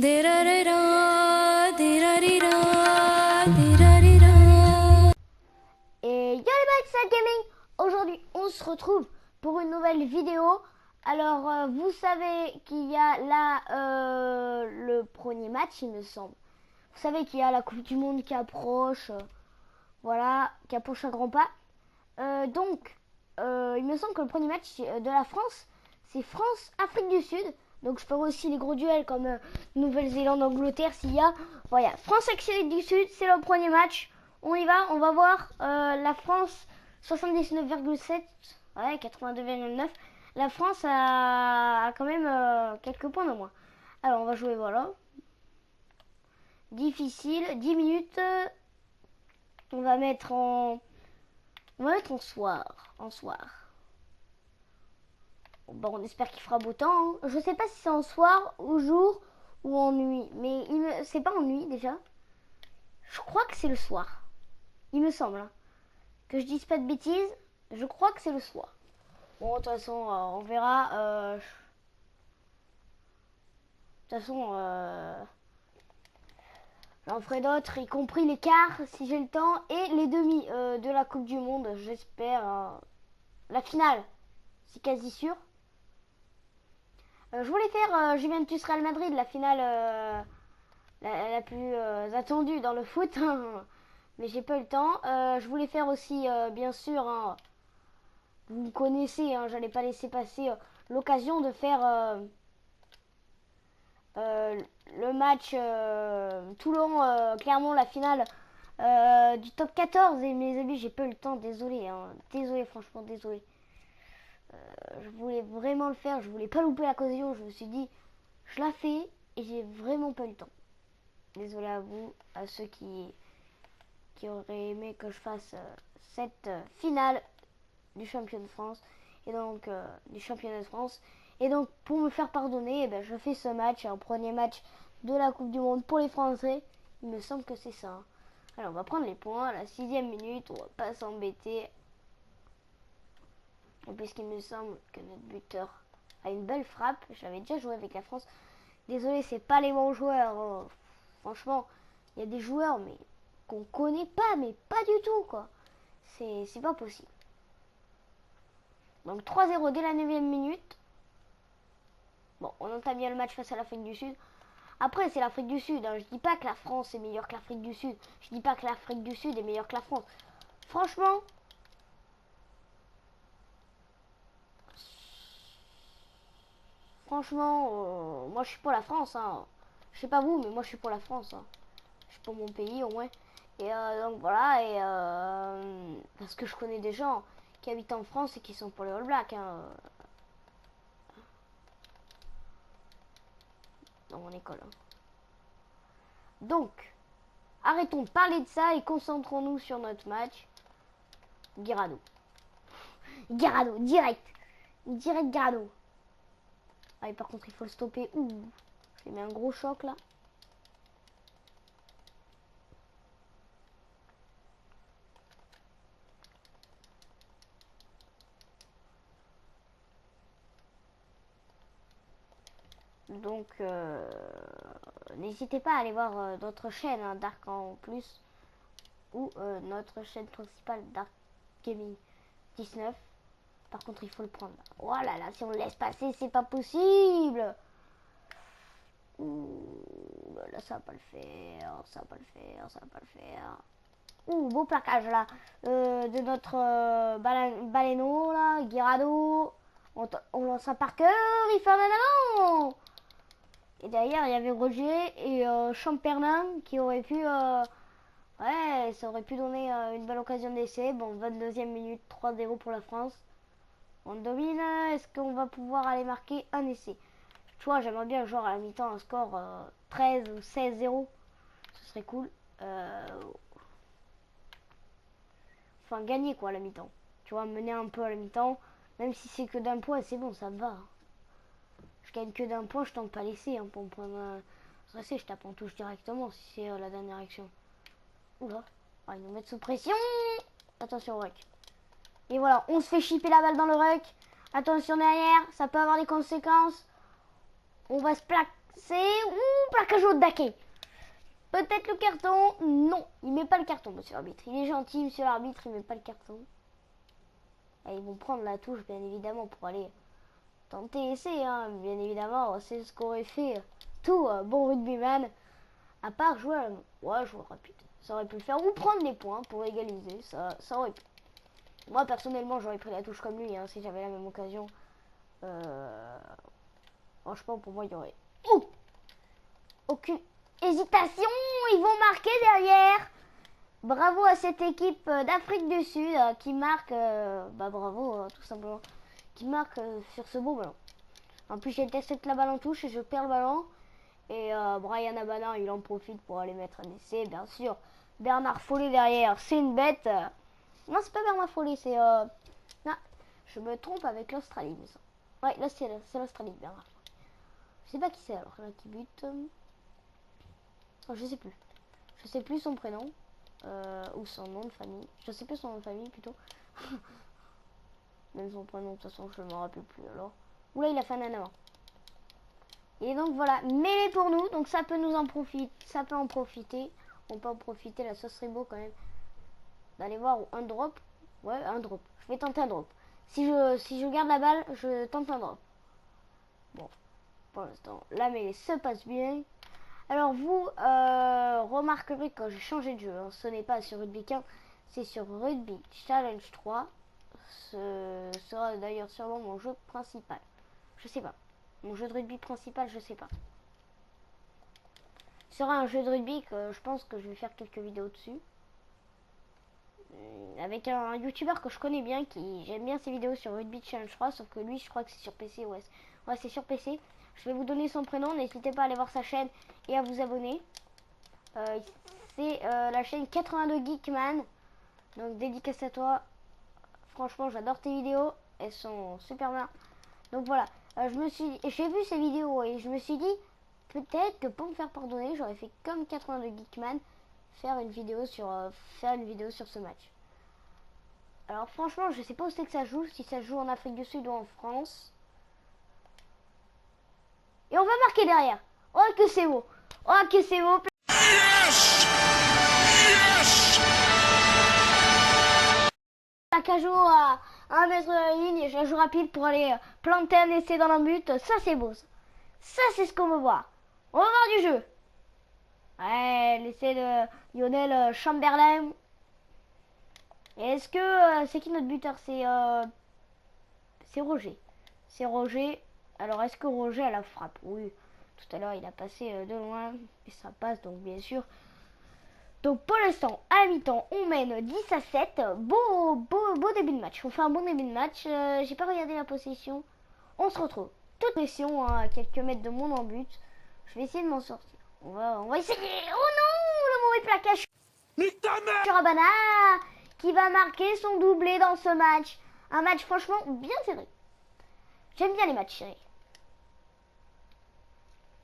Et yo les mecs, c'est Gaming. Aujourd'hui on se retrouve pour une nouvelle vidéo. Alors vous savez qu'il y a là le premier match, il me semble. Vous savez qu'il y a la Coupe du Monde qui approche, voilà, qui approche à grands pas. Donc il me semble que le premier match de la France, c'est France-Afrique du Sud. Donc je ferai aussi les gros duels comme Nouvelle-Zélande-Angleterre s'il y a. Voilà, France-Afrique du Sud, c'est le premier match. On y va, on va voir la France 79,7, ouais 82,9. La France a quand même quelques points de moins. Alors on va jouer, voilà. Difficile, 10 minutes. On va mettre en soir. Bon, on espère qu'il fera beau temps. Hein. Je sais pas si c'est en soir, au jour ou en nuit. Mais c'est pas en nuit déjà. Je crois que c'est le soir. Il me semble. Hein. Que je dise pas de bêtises. Je crois que c'est le soir. Bon, de toute façon, on verra. De toute façon, j'en ferai d'autres, y compris les quarts, si j'ai le temps. Et les demi de la Coupe du Monde, j'espère. La finale, c'est quasi sûr. Je voulais faire Juventus Real Madrid, la finale la plus attendue dans le foot, mais j'ai pas eu le temps. Je voulais faire aussi, bien sûr, hein, vous me connaissez, hein, j'allais pas laisser passer l'occasion de faire le match Toulon-Clermont, la finale du top 14. Et mes amis, j'ai pas eu le temps, désolé, hein, désolé, franchement, désolé. Je voulais vraiment le faire, je voulais pas louper l'occasion, je me suis dit je la fais et j'ai vraiment pas eu le temps. Désolé à vous, à ceux qui auraient aimé que je fasse cette finale du championnat de France et donc du championnat de France. Et donc pour me faire pardonner, eh ben, je fais ce match, un premier match de la Coupe du Monde pour les Français. Il me semble que c'est ça. Hein. Alors on va prendre les points à la 6e minute, on va pas s'embêter. Puisqu'il me semble que notre buteur a une belle frappe. J'avais déjà joué avec la France. Désolé, c'est pas les bons joueurs. Oh. Franchement, il y a des joueurs mais qu'on connaît pas, mais pas du tout quoi. C'est pas possible. Donc 3-0 dès la 9e minute. Bon, on entame bien le match face à l'Afrique du Sud. Après, c'est l'Afrique du Sud. Hein. Je dis pas que la France est meilleure que l'Afrique du Sud. Je dis pas que l'Afrique du Sud est meilleure que la France. Franchement, moi je suis pour la France. Hein. Je sais pas vous, mais moi je suis pour la France. Hein. Je suis pour mon pays au moins. Et donc voilà, et parce que je connais des gens qui habitent en France et qui sont pour les All Blacks. Hein. Dans mon école. Hein. Donc, arrêtons de parler de ça et concentrons-nous sur notre match. Guirado. Guirado, direct. Direct Guirado. Ah, et par contre, il faut le stopper. Ouh, j'ai mis un gros choc là. Donc, n'hésitez pas à aller voir d'autres chaînes, hein, Dark en plus, ou notre chaîne principale, Dark Gaming 19. Par contre, il faut le prendre. Oh là là, si on le laisse passer, c'est pas possible. Ouh, là, ça va pas le faire, ça va pas le faire, ça va pas le faire. Ouh, beau plaquage là, de notre Baleineau là, Guirado. On lance un par cœur, il fait un avant. Et derrière, il y avait Roger et Champernin qui aurait pu... ouais, ça aurait pu donner une belle occasion d'essai. Bon, 22e minute, 3-0 pour la France. On domine. Est-ce qu'on va pouvoir aller marquer un essai? Tu vois, j'aimerais bien genre à la mi-temps un score 13 ou 16-0. Ce serait cool. Enfin, gagner quoi à la mi-temps. Tu vois, mener un peu à la mi-temps. Même si c'est que d'un point, c'est bon, ça me va. Je gagne que d'un point, je tente pas l'essai hein, pour me prendre un essai, je tape en touche directement si c'est la dernière action. Oula, ils nous mettent sous pression. Attention au ruck. Et voilà, on se fait chipper la balle dans le ruck. Attention derrière, ça peut avoir des conséquences. On va C'est plaquage au Daké. Peut-être le carton. Non, il met pas le carton, monsieur l'arbitre. Il est gentil, monsieur l'arbitre, il met pas le carton. Et ils vont prendre la touche, bien évidemment, pour aller tenter essai, hein. Bien évidemment, c'est ce qu'aurait fait tout bon rugbyman. À part jouer à... Ouais, jouer rapide. Ça aurait pu le faire. Ou prendre les points pour égaliser. Ça aurait pu. Moi, personnellement, j'aurais pris la touche comme lui, hein, si j'avais la même occasion. Franchement, pour moi, il y aurait... aucune hésitation. Ils vont marquer derrière. Bravo à cette équipe d'Afrique du Sud qui marque... bravo, tout simplement. Qui marque sur ce beau ballon. En plus, j'ai testé que la balle en touche et je perds le ballon. Et Brian Abana, il en profite pour aller mettre un essai, bien sûr. Bernard Follet derrière, c'est une bête. Non, c'est pas Bernard Follet, c'est... Non, je me trompe avec l'Australie. Ouais, là, c'est l'Australie, Bernard. Je sais pas qui c'est, alors, là, qui bute. Oh, je sais plus. Je sais plus son prénom. Ou son nom de famille. Je sais plus son nom de famille, plutôt. Même son prénom, de toute façon, je ne me rappelle plus, alors. Oula, il a fait un avant. Et donc voilà, mêlée pour nous, donc ça peut nous en profiter, ça peut en profiter. On peut en profiter, là, ce serait beau quand même d'aller voir un drop. Ouais, un drop. Je vais tenter un drop. Si je garde la balle, je tente un drop. Bon, pour l'instant, la mêlée se passe bien. Alors vous remarquerez quand j'ai changé de jeu, hein, ce n'est pas sur Rugby 15, c'est sur Rugby Challenge 3. Ce sera d'ailleurs sûrement mon jeu principal. Je sais pas. Mon jeu de rugby principal, je sais pas. Ce sera un jeu de rugby que je pense que je vais faire quelques vidéos dessus. Avec un youtubeur que je connais bien, qui j'aime bien ses vidéos sur Rugby Challenge 3, sauf que lui, je crois que c'est sur PC. Ouais, c'est sur PC. Je vais vous donner son prénom, n'hésitez pas à aller voir sa chaîne et à vous abonner. C'est la chaîne 82 Geekman. Donc dédicace à toi. Franchement, j'adore tes vidéos. Elles sont super bien. Donc voilà. J'ai vu ces vidéos et je me suis dit, peut-être que pour me faire pardonner, j'aurais fait comme 82 Geekman, faire une vidéo sur ce match. Alors franchement, je sais pas où c'est que ça joue, si ça joue en Afrique du Sud ou en France. Et on va marquer derrière. Oh que c'est beau. Oh que c'est beau. Yes! Yes! Plaquage à 1 mètre de la ligne et je la joue rapide pour aller planter un essai dans la but. Ça c'est beau. Ça c'est ce qu'on veut voir. On va voir du jeu. Ouais, l'essai de Lionel Chamberlain. Est-ce que c'est qui notre buteur? C'est Roger. C'est Roger. Alors est-ce que Roger a la frappe? Oui. Tout à l'heure il a passé de loin et ça passe donc bien sûr. Donc pour l'instant à mi-temps on mène 10-7. Beau début de match. On fait un bon début de match. J'ai pas regardé la possession. On se retrouve. Toute pression à quelques mètres de mon but. Je vais essayer de m'en sortir. On va essayer. Oh non, le mauvais plaquage. Nique ta mère. Rabana qui va marquer son doublé dans ce match. Un match franchement bien serré. J'aime bien les matchs serrés.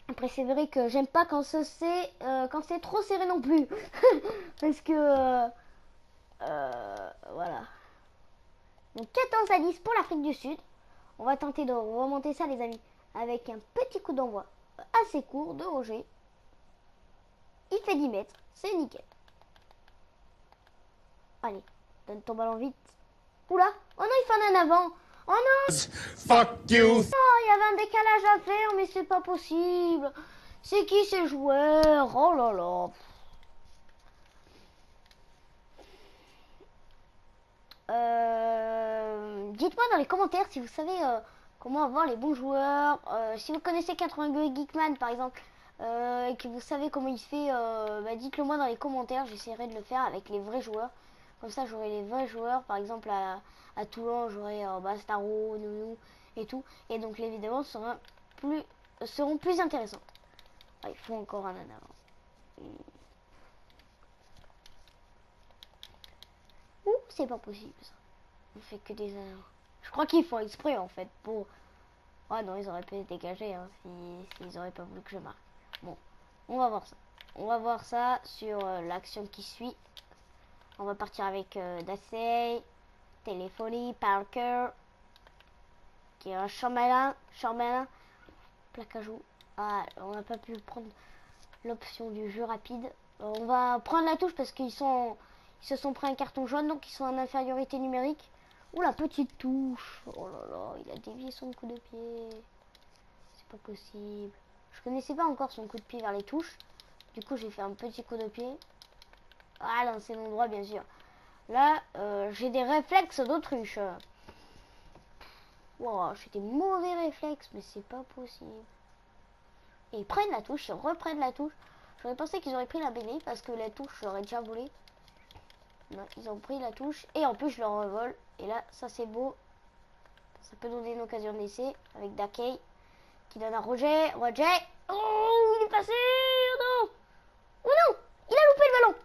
Après c'est vrai que j'aime pas quand c'est trop serré non plus. Parce que voilà. Donc 14-10 pour l'Afrique du Sud. On va tenter de remonter ça les amis. Avec un petit coup d'envoi assez court de Roger. Il fait 10 mètres. C'est nickel. Allez, donne ton ballon vite. Oula, oh non, il fait un avant. Oh non. Fuck you. Oh, il y avait un décalage à faire, mais c'est pas possible. C'est qui ces joueurs? Oh là là. Dites-moi dans les commentaires si vous savez comment avoir les bons joueurs. Si vous connaissez 82 Geekman par exemple, et que vous savez comment il fait, dites-le moi dans les commentaires. J'essaierai de le faire avec les vrais joueurs. Comme ça, j'aurai les vrais joueurs. Par exemple, à Toulon, j'aurai Bastaro, Nounou et tout. Et donc, les vidéos seront plus intéressantes. Ah, il faut encore un avant. Ouh, c'est pas possible ça. On fait que des avant. Je crois qu'ils font exprès en fait pour... Ah non, ils auraient pu dégager hein, s'ils auraient pas voulu que je marque. Bon, on va voir ça. On va voir ça sur l'action qui suit. On va partir avec Dassey, Téléphonie, Parker, qui est un Chamberlain, plaquage Ah, on n'a pas pu prendre l'option du jeu rapide. On va prendre la touche parce qu'ils se sont pris un carton jaune, donc ils sont en infériorité numérique. Ouh, la petite touche. Oh là là, il a dévié son coup de pied. C'est pas possible. Je connaissais pas encore son coup de pied vers les touches. Du coup, j'ai fait un petit coup de pied. Ah, dans c'est l'endroit, bien sûr. Là, j'ai des réflexes d'autruche. Wow, j'ai des mauvais réflexes, mais c'est pas possible. Et ils prennent la touche, ils reprennent la touche. J'aurais pensé qu'ils auraient pris la mêlée parce que la touche, je l'aurais déjà volée. Non, ils ont pris la touche et en plus, je leur revole. Et là, ça c'est beau. Ça peut donner une occasion d'essai avec Dakey qui donne à Roger. Roger. Oh, il est passé. Oh non. Oh non. Il a loupé le ballon.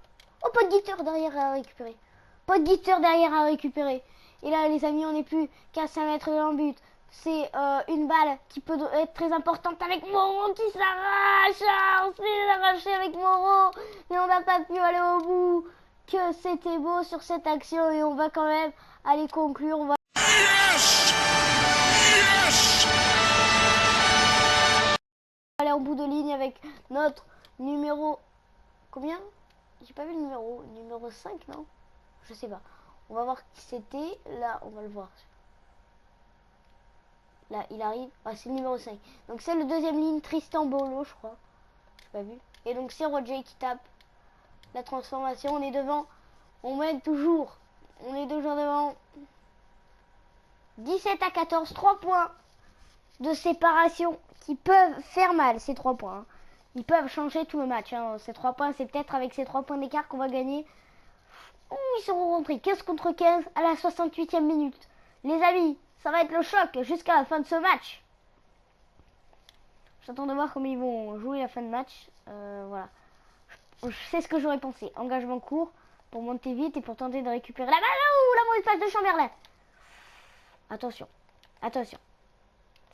Oh, pas de guitteur derrière à récupérer. Pas de guitteur derrière à récupérer. Et là, les amis, on n'est plus qu'à 5 mètres de l'embut. C'est une balle qui peut être très importante avec Moreau qui s'arrache. On s'est arraché avec Moreau. Mais on n'a pas pu aller au bout. Que c'était beau sur cette action. Et on va quand même aller conclure. On va... Yes! Yes! aller en bout de ligne avec notre numéro... Combien? J'ai pas vu le numéro. Numéro 5, non? Je sais pas. On va voir qui c'était. Là, on va le voir. Là, il arrive. Ah, c'est le numéro 5. Donc, c'est le deuxième ligne. Tristan Bolo, je crois. J'ai pas vu. Et donc, c'est Roger qui tape la transformation. On est devant. On mène toujours. On est toujours devant. 17-14. 3 points de séparation qui peuvent faire mal, ces 3 points. Hein. Ils peuvent changer tout le match. Hein. Ces 3 points, c'est peut-être avec ces 3 points d'écart qu'on va gagner. Ouh, ils seront rentrés 15 contre 15 à la 68e minute. Les amis, ça va être le choc jusqu'à la fin de ce match. J'attends de voir comment ils vont jouer la fin de match. Voilà. Je sais ce que j'aurais pensé. Engagement court pour monter vite et pour tenter de récupérer la balle. Ouh, la mauvaise passe de Chamberlain. Attention. Attention.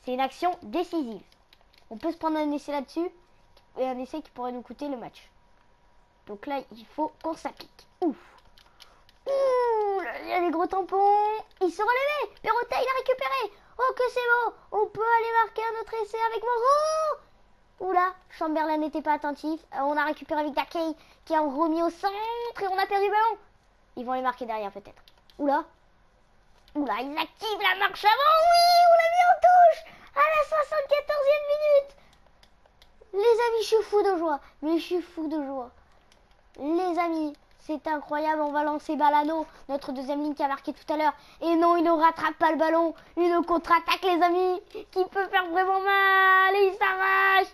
C'est une action décisive. On peut se prendre un essai là-dessus. Et un essai qui pourrait nous coûter le match. Donc là, il faut qu'on s'applique. Ouf. Ouh, il y a des gros tampons. Il se relevait. Perrotet, il a récupéré. Oh, que c'est beau. On peut aller marquer un autre essai avec Moreau. Oula, Chamberlain n'était pas attentif. On a récupéré avec Dakey qui a remis au centre et on a perdu le ballon. Ils vont les marquer derrière peut-être. Oula. Oula, ils activent la marche avant. Oui, on l'a mis en touche. À la 74e minute. Les amis, je suis fou de joie. Mais je suis fou de joie. Les amis, c'est incroyable. On va lancer Balano, notre deuxième ligne qui a marqué tout à l'heure. Et non, il ne rattrape pas le ballon. Une contre-attaque, les amis, qui peut faire vraiment mal. Et il s'arrache.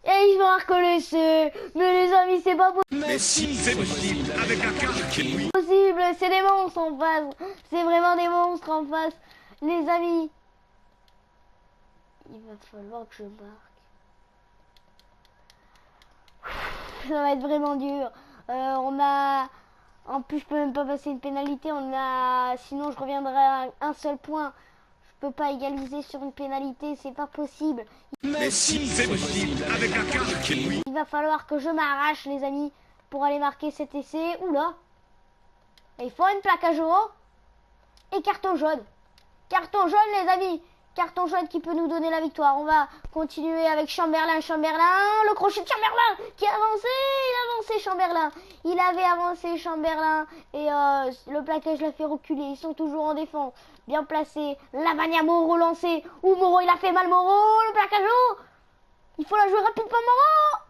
Et il marque l'essai. Mais les amis, c'est pas Mais si, c'est possible, avec un quart qui oui. possible. C'est des monstres en face. C'est vraiment des monstres en face. Les amis, il va falloir que je marque. Ça va être vraiment dur. On a... En plus, je peux même pas passer une pénalité. On a... Sinon, je reviendrai à un seul point. Je peux pas égaliser sur une pénalité. C'est pas possible. Mais si, c'est possible, avec un quart qui oui. Il va falloir que je m'arrache, les amis, pour aller marquer cet essai. Oula. Et il faut une plaque à jour. Et carton jaune. Carton jaune, les amis. Carton jaune qui peut nous donner la victoire. On va continuer avec Chamberlain. Chamberlain, le crochet de Chamberlain qui a avancé. Il a avancé Chamberlain. Il avait avancé Chamberlain. Et le plaquage l'a fait reculer. Ils sont toujours en défense. Bien placé. Lavagna Moreau lancé. Ouh, Moreau, il a fait mal Moreau. Le plaquage haut. Il faut la jouer rapidement Moreau.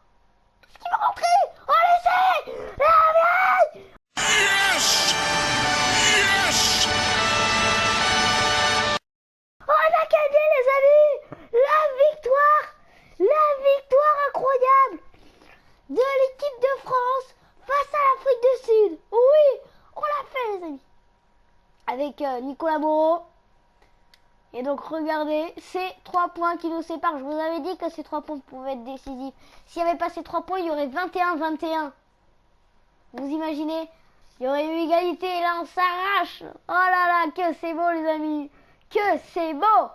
Est-ce qu'il va rentrer? Oh, l'essai. La vieille. Yes! Yes! Oh, on a gagné, les amis. La victoire incroyable de l'équipe de France face à l'Afrique du Sud. Oui, on l'a fait, les amis. Avec Nicolas Moreau. Et donc, regardez, c'est 3 points qui nous séparent. Je vous avais dit que ces 3 points pouvaient être décisifs. S'il n'y avait pas ces 3 points, il y aurait 21-21. Vous imaginez? Il y aurait eu égalité et là, on s'arrache. Oh là là, que c'est beau, les amis. Que c'est beau.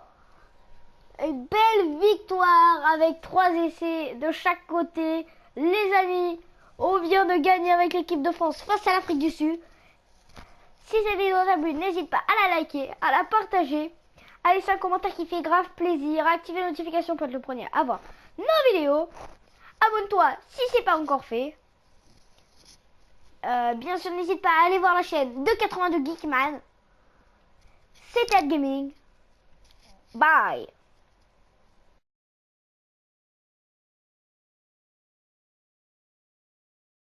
Une belle victoire avec 3 essais de chaque côté. Les amis, on vient de gagner avec l'équipe de France face à l'Afrique du Sud. Si cette vidéo t'a plu, n'hésite pas à la liker, à la partager, à laisser un commentaire qui fait grave plaisir, à activer les notifications pour être le premier à voir nos vidéos. Abonne-toi si c'est pas encore fait. Bien sûr, n'hésite pas à aller voir la chaîne de 82 Geekman. C'était Gaming. Bye.